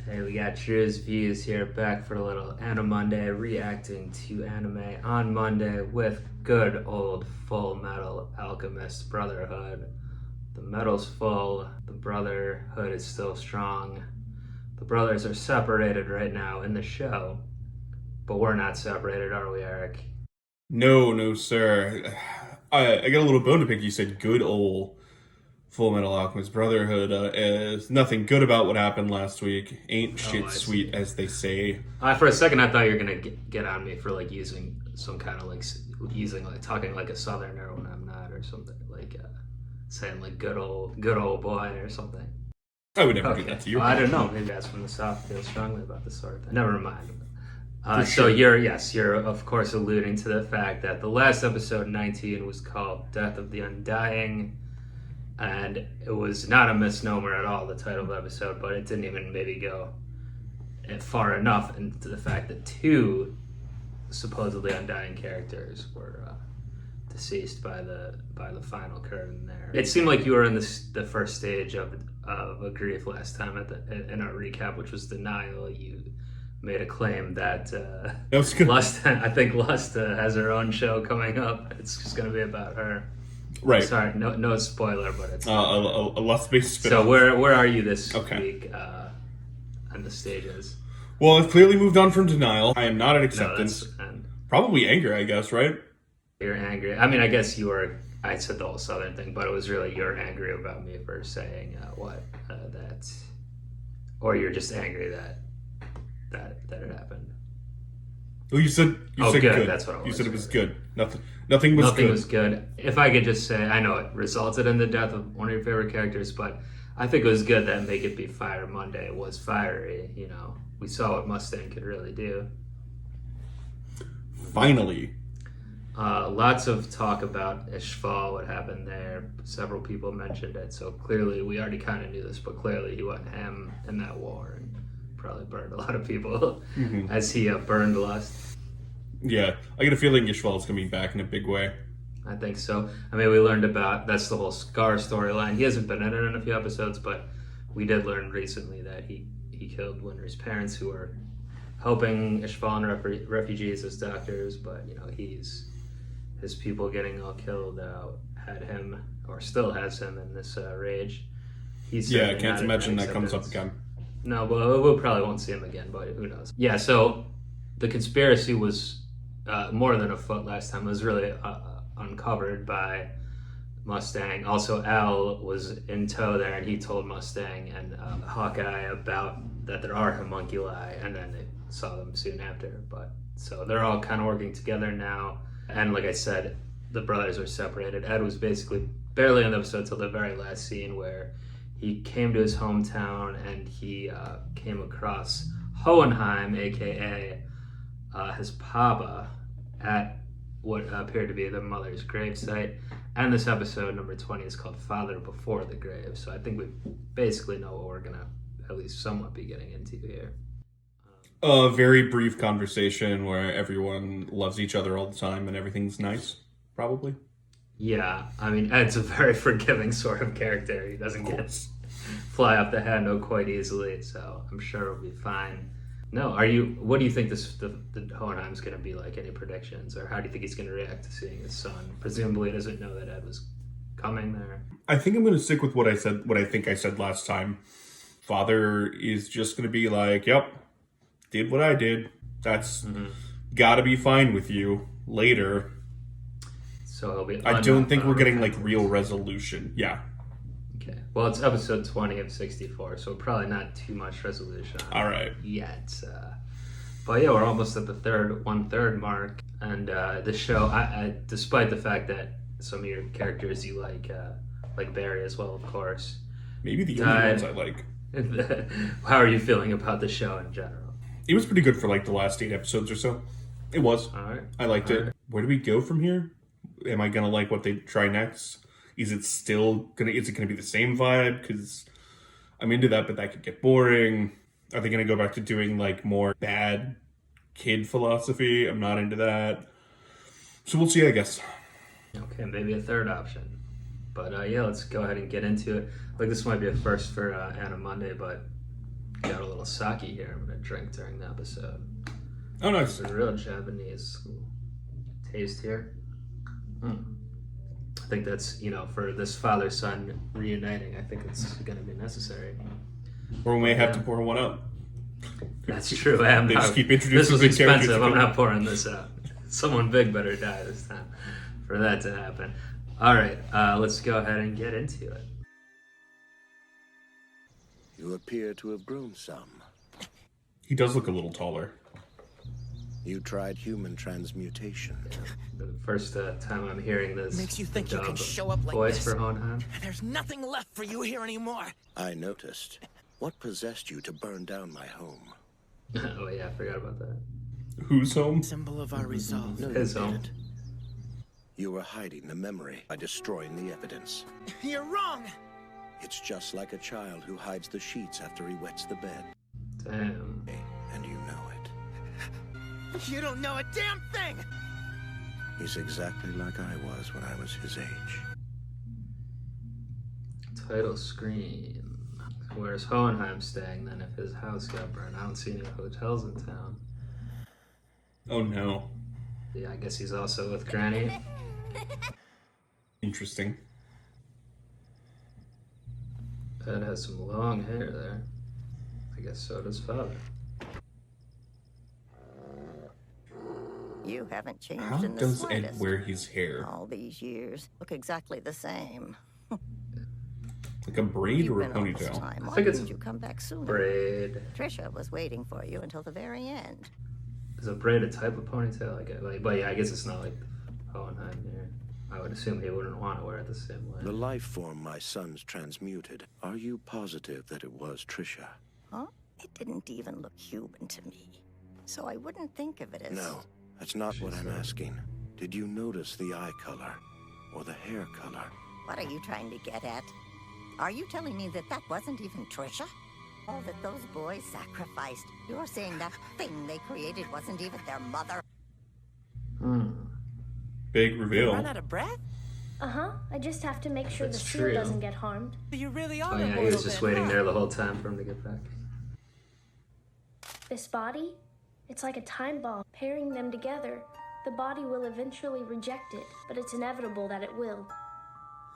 Hey, we got Drewz Viewz here, back for a little Anime Monday, reacting to anime on Monday with good old Fullmetal Alchemist Brotherhood. The metal's full, the Brotherhood is still strong. The brothers are separated right now in the show, but we're not separated, are we, Eric? No, sir. I got a little bone to pick. You said good old Fullmetal Alchemist Brotherhood is nothing good about what happened last week. Ain't Oh, shit I sweet, see. as they say. For a second, I thought you were gonna get on me for like using some kind of talking like a southerner when I'm not, or something saying like good old boy or something. I would never do Okay, that to you. well, I don't know. Maybe that's from the South feel strongly about this sort of thing. Never mind. For So sure. you're of course alluding to the fact that the last episode 19 was called "Death of the Undying." And it was not a misnomer at all, the title of the episode, but it didn't even maybe go far enough into the fact that two supposedly undying characters were deceased by the final curtain there. It seemed like you were in the first stage of a grief last time in our recap, which was denial. You made a claim that That was good. Lust. I think Lust has her own show coming up. It's just going to be about her. Right. Sorry, no spoiler, but it's A lust-based spin. so. Where are you this Okay. week on the stages? Well, I've clearly moved on from denial. I am not at No, acceptance. and Probably anger, I guess, right? you're angry. I mean, I guess you were. I said the whole Southern thing, but it was really you're angry about me for saying that, or you're just angry that it happened. Well, you said Good. good. That's what it was. You said it was Right. good. Nothing was Nothing good. was good. If I could just say, I know it resulted in the death of one of your favorite characters, but I think it was good that Make It Be Fire Monday was fiery. You know, we saw what Mustang could really do. Finally. Lots of talk about Ishval, what happened there. Several people mentioned it, so clearly we already kind of knew this, but clearly he went ham in that war and probably burned a lot of people as he burned Lust. Yeah, I get a feeling Ishval's gonna be back in a big way. I think so. I mean, we learned about that's the whole Scar storyline. He hasn't been in it in a few episodes, but we did learn recently that he killed Winter's parents, who were helping Ishval and refugees as doctors. But you know, his people getting all killed had him, or still has him, in this rage. He's Yeah, I certainly can't not in imagine that comes up acceptance. again. No, well, we probably won't see him again, but who knows? Yeah, so the conspiracy was more than a foot last time. It was really uncovered by Mustang. Also, Al was in tow there, and he told Mustang and Hawkeye about that there are homunculi, and then they saw them soon after. But so they're all kind of working together now. And like I said, the brothers are separated. Ed was basically barely in the episode till the very last scene where he came to his hometown and he came across Hohenheim, aka his papa, at what appeared to be the mother's gravesite. And this episode, number 20, is called Father Before the Grave. So I think we basically know what we're going to at least somewhat be getting into here. A very brief conversation where everyone loves each other all the time and everything's nice, probably. Yeah, I mean, Ed's a very forgiving sort of character. He doesn't get fly off the handle quite easily, so I'm sure it'll be fine. No, what do you think the Hohenheim's going to be like? Any predictions, or how do you think he's going to react to seeing his son? Presumably, he doesn't know that Ed was coming there. I think I'm going to stick with what I think I said last time. Father is just going to be like, yep, did what I did. That's gotta be fine with you later. So he'll be. I don't think we're getting like real resolution. Yeah. Okay. Well, it's episode 20 of 64, so probably not too much resolution on All right. it yet. But yeah, we're almost at the one-third mark, and the show. I despite the fact that some of your characters you like Barry as well, of course. Maybe the only ones I like. How are you feeling about the show in general? It was pretty good for like the last 8 episodes or so. It was. All right. I liked it. Where do we go from here? Am I gonna like what they try next? Is it gonna be the same vibe? Because I'm into that, but that could get boring. Are they gonna go back to doing like more bad kid philosophy? I'm not into that. So we'll see, I guess. Okay, maybe a third option. But yeah, let's go ahead and get into it. Like, this might be a first for Anna Monday, but Got a little sake here I'm gonna drink during the episode. Oh, nice. It's a real Japanese taste here. I think that's, you know, for this father-son reuniting, I think it's gonna be necessary. Or we may have to pour one up. That's true. They just keep introducing this was big characters expensive. I'm again. not pouring this out. Someone big better die this time for that to happen. All right, let's go ahead and get into it. You appear to have grown some. He does look a little taller. You tried human transmutation. The first time I'm hearing this Makes you think you can dub show up like voice this. for Hohenheim. There's nothing left for you here anymore. I noticed. What possessed you to burn down my home? Oh yeah, I forgot about that. Who's home? Symbol of our resolve. No, His you home. didn't. You were hiding the memory by destroying the evidence. You're wrong. It's just like a child who hides the sheets after he wets the bed. Damn. And you know it. You don't know a damn thing. He's exactly like I was when I was his age. Title screen. Where's Hohenheim staying then if his house got burned? I don't see any hotels in town. Oh no. Yeah, I guess he's also with Granny. Interesting. Ed has some long hair there. I guess so does father. You haven't changed How in the does Ed slightest. wear his hair? All these years, look exactly the same. Like a braid You've or a been all this ponytail? time. I Why think it's didn't you come back sooner? Braid. Trisha was waiting for you until the very end. Is a braid a type of ponytail? I guess, but yeah, I guess it's not like Hohenheim here. I would assume he wouldn't want to wear it the same way. The life form my sons transmuted. Are you positive that it was Trisha? Huh? It didn't even look human to me. So I wouldn't think of it as... No, that's not what I'm asking. Did you notice the eye color? Or the hair color? What are you trying to get at? Are you telling me that that wasn't even Trisha? All that those boys sacrificed. You're saying that thing they created wasn't even their mother? Big reveal. Run out of breath? Uh-huh. I just have to make sure That's the seal true. doesn't get harmed. You really are Oh a yeah, he mortal was just then, waiting huh? there the whole time for him to get back. This body, it's like a time bomb. Pairing them together, the body will eventually reject it, but it's inevitable that it will.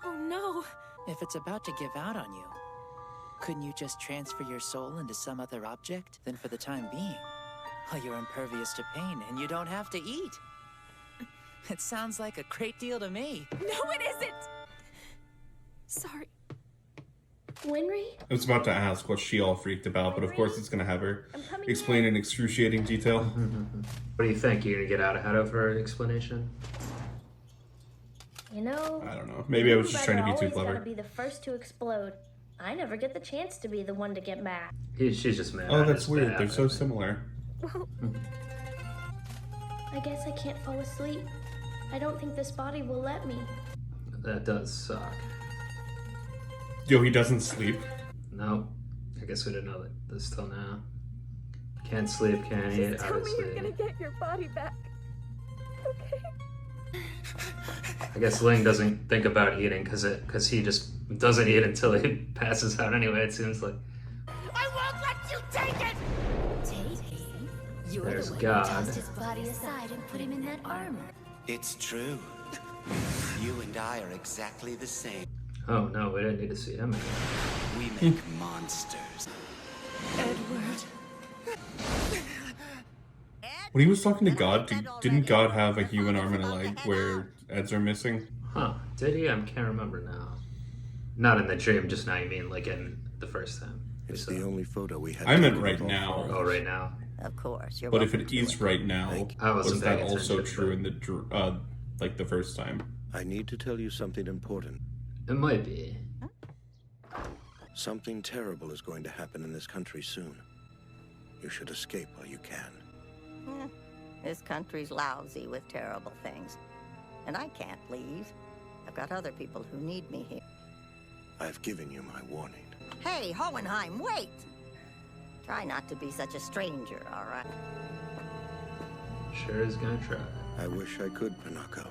Oh no! If it's about to give out on you, couldn't you just transfer your soul into some other object? Then for the time being, well, you're impervious to pain and you don't have to eat. It sounds like a great deal to me. No, it isn't! Sorry. Winry? I was about to ask what she all freaked about, but of course it's gonna have her I'm coming explain in excruciating detail. What do you think? You're gonna get out ahead of her explanation? You know... I don't know. Maybe I was just trying to be too always clever. gotta be the first to explode. I never get the chance to be the one to get mad. She's just mad. Oh, at that's his weird. dad, They're I so think. similar. Well... I guess I can't fall asleep. I don't think this body will let me. That does suck. Yo, he doesn't sleep. No, I guess we didn't know this till now. Can't sleep, can't eat, Just tell me you're obviously. gonna get your body back. Okay? I guess Ling doesn't think about eating because he just doesn't eat until he passes out anyway, it seems like. I won't let you take it! You're There's the one God. who tossed his body aside and put him in that armor. It's true. You and I are exactly the same. Oh no, we didn't need to see him again. We make monsters. When he was talking to God, didn't God have a human arm and a leg where Ed's are missing? Huh, did he? I can't remember now. Not in the dream, just now you mean like in the first time. we It's saw the him. only photo we had. I meant taken right of all now. four. Oh, right now. Of course, you're But if welcome it to is right now, I wasn't was that paying also attention, true but- in the like the first time? I need to tell you something important. It might be. Something terrible is going to happen in this country soon. You should escape while you can. Eh, this country's lousy with terrible things. And I can't leave. I've got other people who need me here. I've given you my warning. Hey, Hohenheim, wait! Try not to be such a stranger, all right? Sure is gonna try. I wish I could, Pinocchio.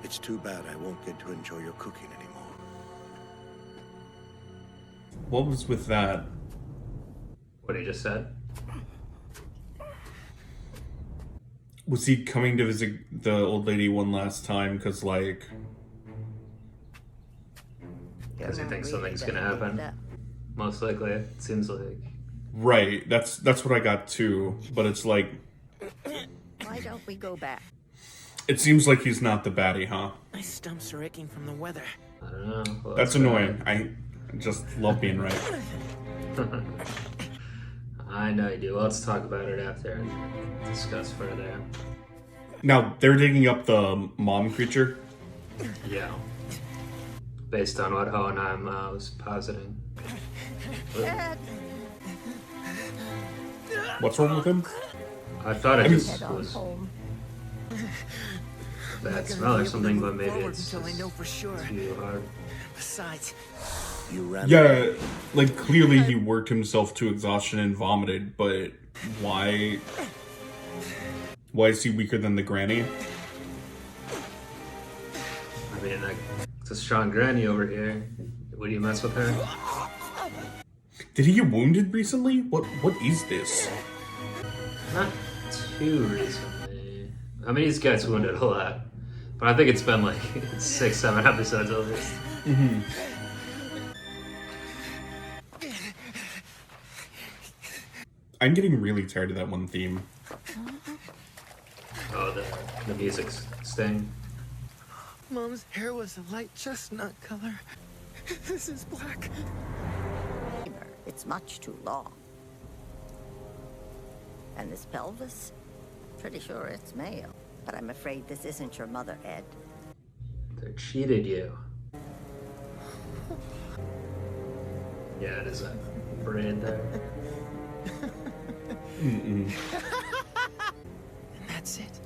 It's too bad I won't get to enjoy your cooking anymore. What was with that? What he just said? Was he coming to visit the old lady one last time? Because, like... Because he thinks something's gonna happen. Most likely, it seems like. Right, that's what I got too. But it's like... Why don't we go back? It seems like he's not the baddie, huh? My stumps are aching from the weather. I don't know. Well, That's annoying. I just love being right. I know you do. Let's talk about it after and discuss further. Now, they're digging up the mom creature. Yeah. Based on what Hohenheim was positing. What's wrong with him? I thought it just Head on was home. a bad smell or something, but maybe it's until I know for sure. too hard. Besides, You ran Yeah, like clearly he worked himself to exhaustion and vomited, but why? Why is he weaker than the granny? I mean, like, it's a strong granny over here. Would you mess with her? Did he get wounded recently? What is this? Not too recently. I mean, he's gets wounded a lot. But I think it's been like 6-7 episodes at least. Mm-hmm. I'm getting really tired of that one theme. Oh, the music's sting. Mom's hair was a light chestnut color. This is black. It's much too long. And this pelvis? Pretty sure it's male. But I'm afraid this isn't your mother, Ed. They cheated you. Yeah, it is a braid there. Mm-mm. And that's it.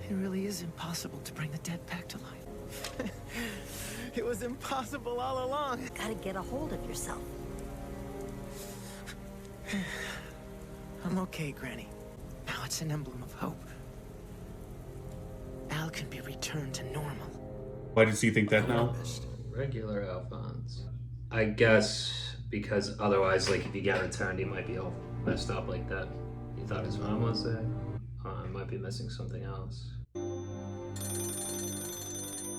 It really is impossible to bring the dead back to life. It was impossible all along. Gotta get a hold of yourself. I'm okay, Granny. Now it's an emblem of hope. Al can be returned to normal. Why does he think that now? Regular Alphonse. I guess because otherwise, like, if he got returned, he might be all messed up like that. He thought his mom was there. Might be missing something else.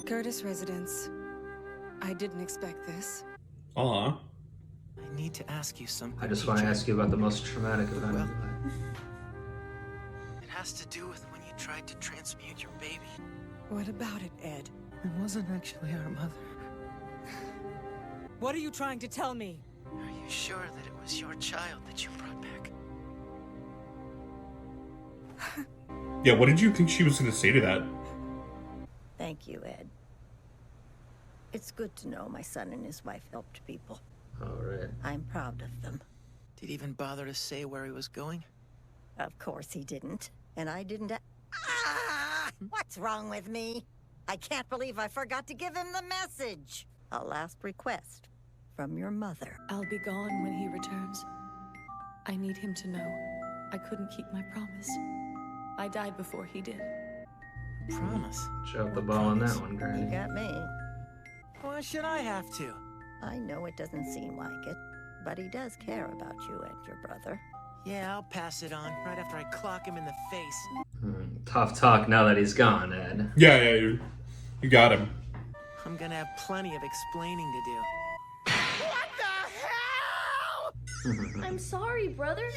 Curtis residence. I didn't expect this. Aw. I need to ask you something. I just want to ask you about the most traumatic event of your life. It has to do with when you tried to transmute your baby. What about it, Ed? It wasn't actually our mother. What are you trying to tell me? Are you sure that it was your child that you brought back? Yeah, what did you think she was going to say to that? Thank you, Ed. It's good to know my son and his wife helped people. Alright. I'm proud of them. Did he even bother to say where he was going? Of course he didn't. And I didn't. What's wrong with me? I can't believe I forgot to give him the message. A last request from your mother. I'll be gone when he returns. I need him to know I couldn't keep my promise. I died before he did. Promise. Drop the ball on that one, You Granny. got me. Why should I have to? I know it doesn't seem like it, but he does care about you and your brother. Yeah, I'll pass it on right after I clock him in the face. Tough talk now that he's gone, Ed. Yeah, you got him. I'm gonna have plenty of explaining to do. What the hell? I'm sorry, brother.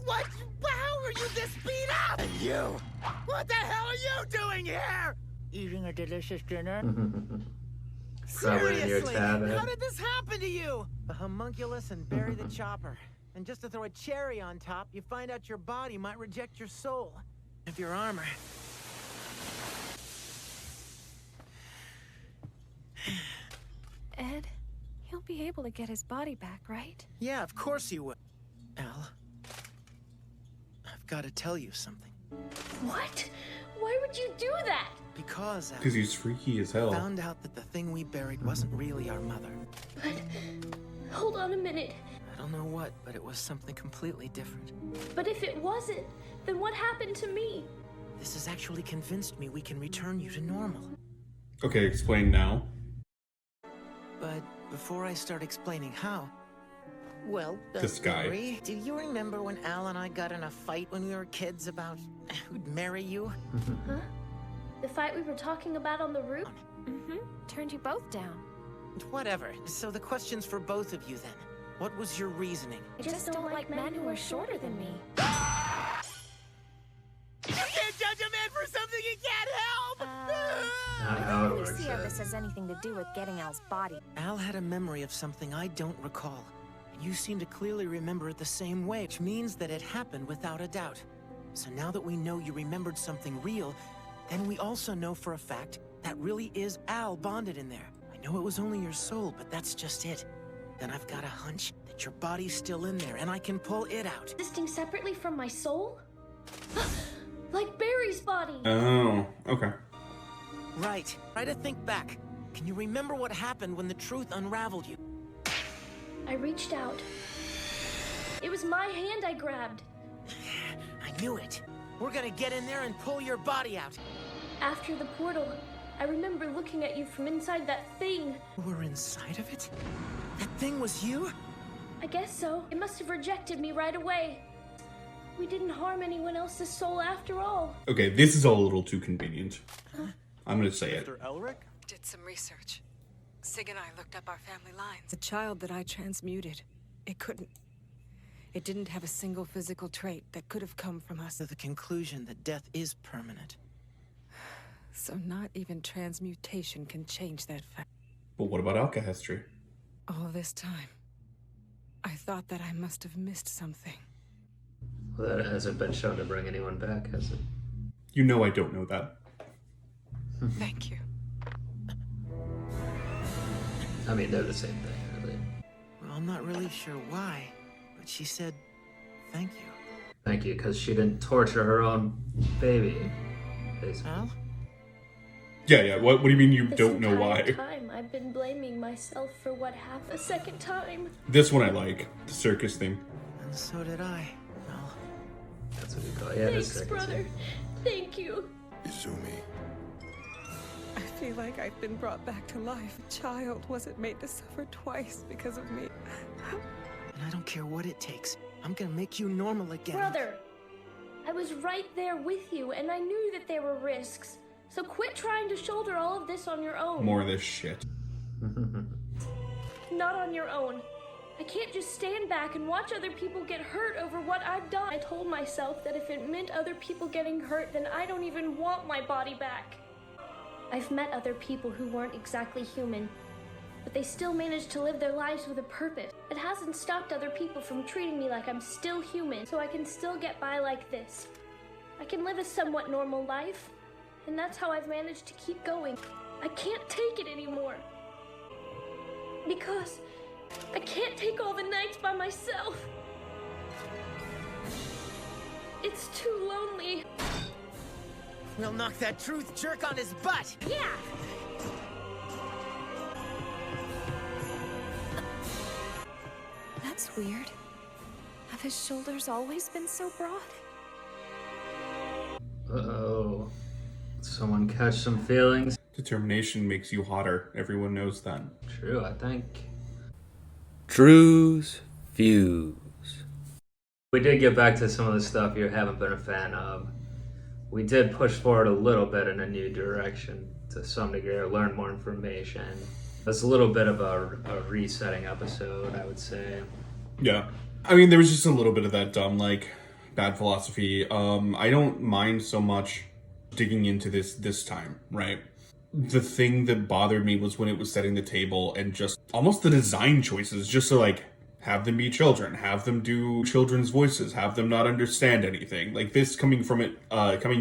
What? How are you this beat up? And you. What the hell are you doing here? Eating a delicious dinner? Probably in your Seriously, tab, Ed. how did this happen to you? A homunculus and bury the chopper. And just to throw a cherry on top, you find out your body might reject your soul. Of your armor. Ed, he'll be able to get his body back, right? Yeah, of course he will. Al, I've got to tell you something. What? Why would you do that? Because Al, Because he's freaky as hell. found out that the thing we buried wasn't really our mother. But hold on a minute. I don't know what, but it was something completely different. But if it wasn't, then what happened to me? This has actually convinced me we can return you to normal. Okay, explain now. But before I start explaining how, Well, This guy. Barry, do you remember when Al and I got in a fight when we were kids about who'd marry you? Huh? The fight we were talking about on the roof? Mm-hmm. Turned you both down. Whatever. So the question's for both of you then. What was your reasoning? I just don't like men who are shorter than me. You can't judge a man for something he can't help! Not I how it don't really works. see how this has anything to do with getting Al's body. Al had a memory of something I don't recall. You seem to clearly remember it the same way, which means that it happened without a doubt. So now that we know you remembered something real, then we also know for a fact that really is Al bonded in there. I know it was only your soul, but that's just it. Then I've got a hunch that your body's still in there, and I can pull it out. Existing separately from my soul? Like Barry's body! Oh, okay. Right. Try to think back. Can you remember what happened when the truth unraveled you? I reached out. It was my hand I grabbed. I knew it. We're gonna get in there and pull your body out. After the portal, I remember looking at you from inside that thing. You were inside of it? That thing was you? I guess so. It must have rejected me right away. We didn't harm anyone else's soul after all. Okay, this is all a little too convenient. I'm gonna say it. Mr. Elric? Did some research. Sig and I looked up our family lines. The child that I transmuted, it didn't have a single physical trait that could have come from us. To the conclusion that death is permanent. So not even transmutation can change that fact. But what about alchemy? All this time, I thought that I must have missed something. Well, that hasn't been shown to bring anyone back, has it? You know I don't know that. Thank you. I mean, they're the same thing, really. Well, I'm not really sure why, but she said, thank you. Thank you, because she didn't torture her own baby, basically. Al? Yeah. What do you mean you This don't know entire why? time, I've been blaming myself for what happened a second time. This one I like. The circus thing. And so did I. Al. That's what you call it. Yeah, Thanks, this brother. Thank you. Izumi. I feel like I've been brought back to life. A child wasn't made to suffer twice because of me. And I don't care what it takes. I'm gonna make you normal again. Brother, I was right there with you, and I knew that there were risks. So quit trying to shoulder all of this on your own. More of this shit. Not on your own. I can't just stand back and watch other people get hurt over what I've done. I told myself that if it meant other people getting hurt, then I don't even want my body back. I've met other people who weren't exactly human, but they still managed to live their lives with a purpose. It hasn't stopped other people from treating me like I'm still human, so I can still get by like this. I can live a somewhat normal life, and that's how I've managed to keep going. I can't take it anymore. Because I can't take all the nights by myself. It's too lonely. We'll knock that truth jerk on his butt. Yeah. That's weird. Have his shoulders always been so broad? Uh-oh. Someone catch some feelings? Determination makes you hotter. Everyone knows that. True, I think. Drewz Viewz. We did get back to some of the stuff you haven't been a fan of. We did push forward a little bit in a new direction to some degree, or learn more information. It's a little bit of a resetting episode, I would say. Yeah. I mean, there was just a little bit of that dumb, bad philosophy. I don't mind so much digging into this time, right? The thing that bothered me was when it was setting the table and just almost the design choices, just to have them be children, have them do children's voices, have them not understand anything. This coming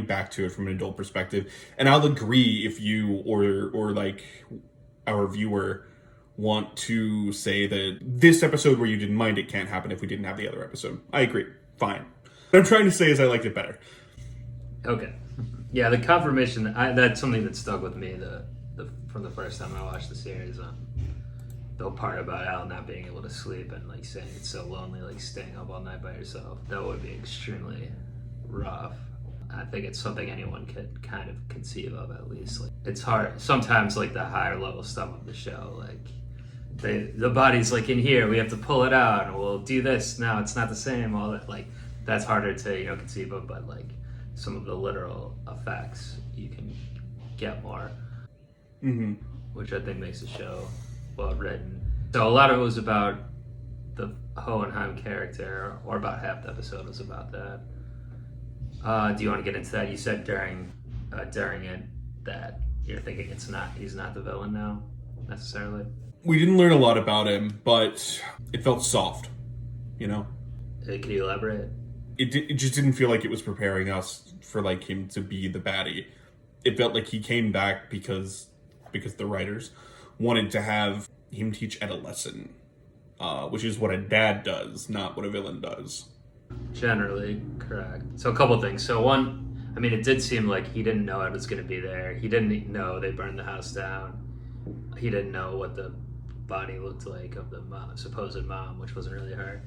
back to it from an adult perspective. And I'll agree if you or our viewer want to say that this episode where you didn't mind it can't happen if we didn't have the other episode. I agree. Fine. What I'm trying to say is I liked it better. Okay. Yeah, the confirmation, that's something that stuck with me from the first time I watched the series. The whole part about Al not being able to sleep and saying it's so lonely, staying up all night by yourself. That would be extremely rough. I think it's something anyone could kind of conceive of, at least. It's hard. Sometimes, the higher level stuff of the show, the body's like in here, we have to pull it out, and we'll do this. Now it's not the same. All that, like, that's harder to conceive of, but like some of the literal effects you can get more, which I think makes the show well written. So a lot of it was about the Hohenheim character, or about half the episode was about that. Do you want to get into that? You said during it that you're thinking he's not the villain now necessarily. We didn't learn a lot about him, but it felt soft, you know? Can you elaborate? It just didn't feel like it was preparing us for like him to be the baddie. It felt like he came back because the writers wanted to have him teach Ed a lesson, which is what a dad does, not what a villain does. Generally, correct. So a couple things. So one, I mean, it did seem like he didn't know Ed was going to be there. He didn't know they burned the house down. He didn't know what the body looked like of the supposed mom, which wasn't really her.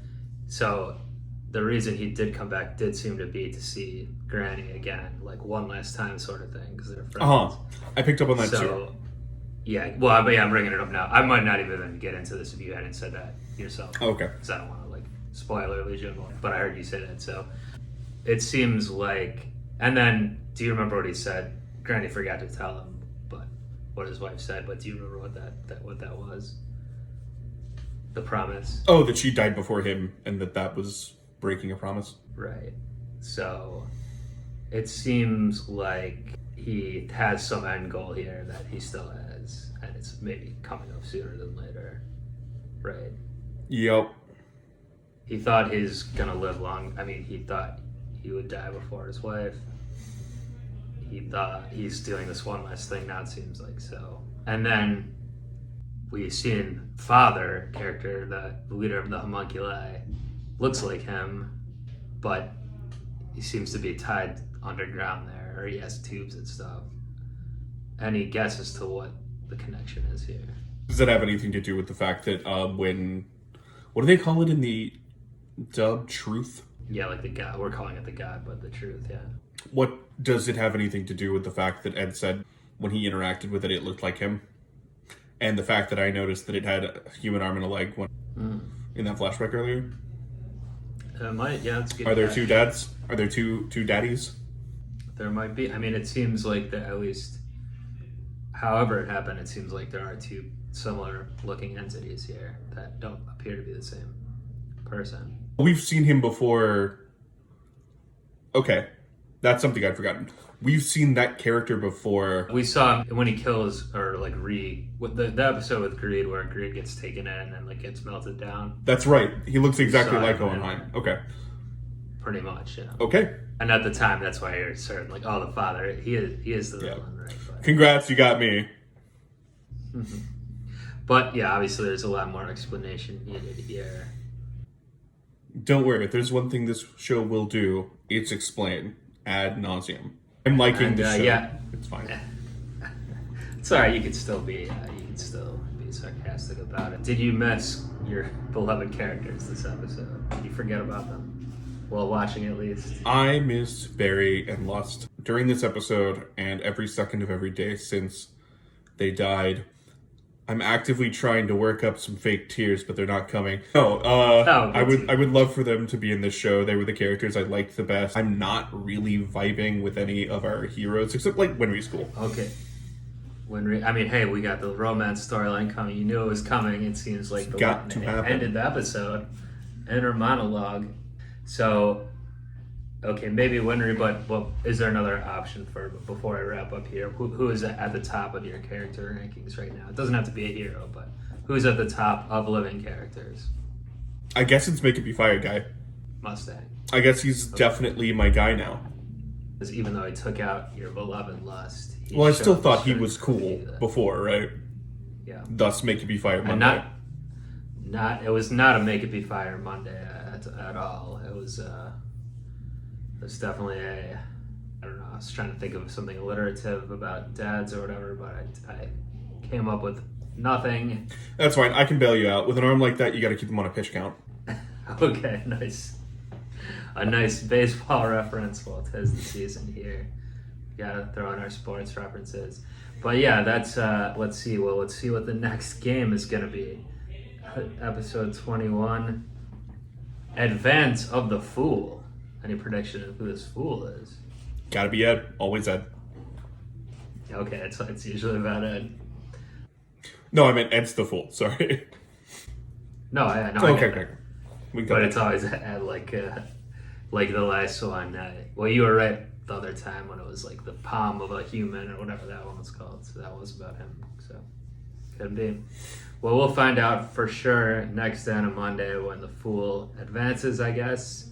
So the reason he did come back did seem to be to see Granny again, like one last time sort of thing, because they're friends. I picked up on that too. Yeah, well, but yeah, I'm bringing it up now. I might not even get into this if you hadn't said that yourself. Okay. Because I don't want to like spoiler alert, but I heard you say that. So it seems like, and then do you remember what he said? Granny forgot to tell him, but what his wife said. But do you remember what that was? The promise. Oh, that she died before him, and that was breaking a promise. Right. So it seems like he has some end goal here that he still has, and it's maybe coming up sooner than later. Right. Yep. He thought he's gonna live long. I mean, he thought he would die before his wife. He thought he's doing this one last thing. Now it seems like so. And then we've seen Father character, the leader of the homunculi, looks like him, but he seems to be tied underground there, or he has tubes and stuff. Any guess as to what the connection is here? Does that have anything to do with the fact that what do they call it in the dub? Truth? Yeah, like the God. We're calling it the God, but the truth, yeah. What does it have anything to do with the fact that Ed said when he interacted with it, it looked like him? And the fact that I noticed that it had a human arm and a leg in that flashback earlier? That's good. Are there two dads? Are there two daddies? There might be. I mean, it seems like that at least, however it happened, it seems like there are two similar looking entities here that don't appear to be the same person. We've seen him before. Okay, that's something I'd forgotten. We've seen that character before. We saw him when he kills, or like with the episode with Greed, where Greed gets taken in and like gets melted down. That's right. He looks exactly like Hohenheim. Okay. Pretty much, yeah. Okay. And at the time, that's why you're certain, like, oh, the father, he is the villain, right? But, congrats, you got me. But yeah, obviously, there's a lot more explanation needed here. Don't worry, if there's one thing this show will do, it's explain ad nauseum. I'm liking the show. Yeah, it's fine. It's alright. You can still be sarcastic about it. Did you miss your beloved characters this episode? Did you forget about them while watching, at least? I missed Barry and Lust during this episode, and every second of every day since they died. I'm actively trying to work up some fake tears, but they're not coming. I would love for them to be in this show. They were the characters I liked the best. I'm not really vibing with any of our heroes, except like Winry School. Okay. Hey, we got the romance storyline coming. You knew it was coming. It seems like the got to happen. Ended the episode. Inner monologue. So, okay, maybe Winry, but is there another option before I wrap up here? Who is at the top of your character rankings right now? It doesn't have to be a hero, but who's at the top of living characters? I guess it's Make It Be Fire guy. Mustang. I guess he's definitely my guy now. Because even though he took out your beloved Lust. Well, I still thought he was cool before, right? Yeah. Thus, Make It Be Fire Monday. And it was not a Make It Be Fire Monday at all. It was definitely I don't know, I was trying to think of something alliterative about dads or whatever, but I came up with nothing. That's fine. I can bail you out. With an arm like that, you got to keep them on a pitch count. Okay, nice. A nice baseball reference. Well, 'tis the season here. Gotta throw in our sports references. But yeah, that's let's see what the next game is gonna be. episode 21. Advance of the Fool. Any prediction of who this fool is? Gotta be Ed. Always Ed. Okay, it's usually about Ed. No, I meant Ed's the fool. Sorry. No, I know. Okay. But it's always Ed, like the last one. Well, you were right the other time when it was like the palm of a human or whatever that one was called. So that was about him. So could be. Well, we'll find out for sure next day on a Monday when the fool advances, I guess.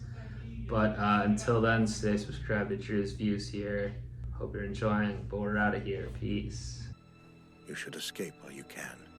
But until then, stay subscribed to Drewz Viewz here. Hope you're enjoying, but we're out of here. Peace. You should escape while you can.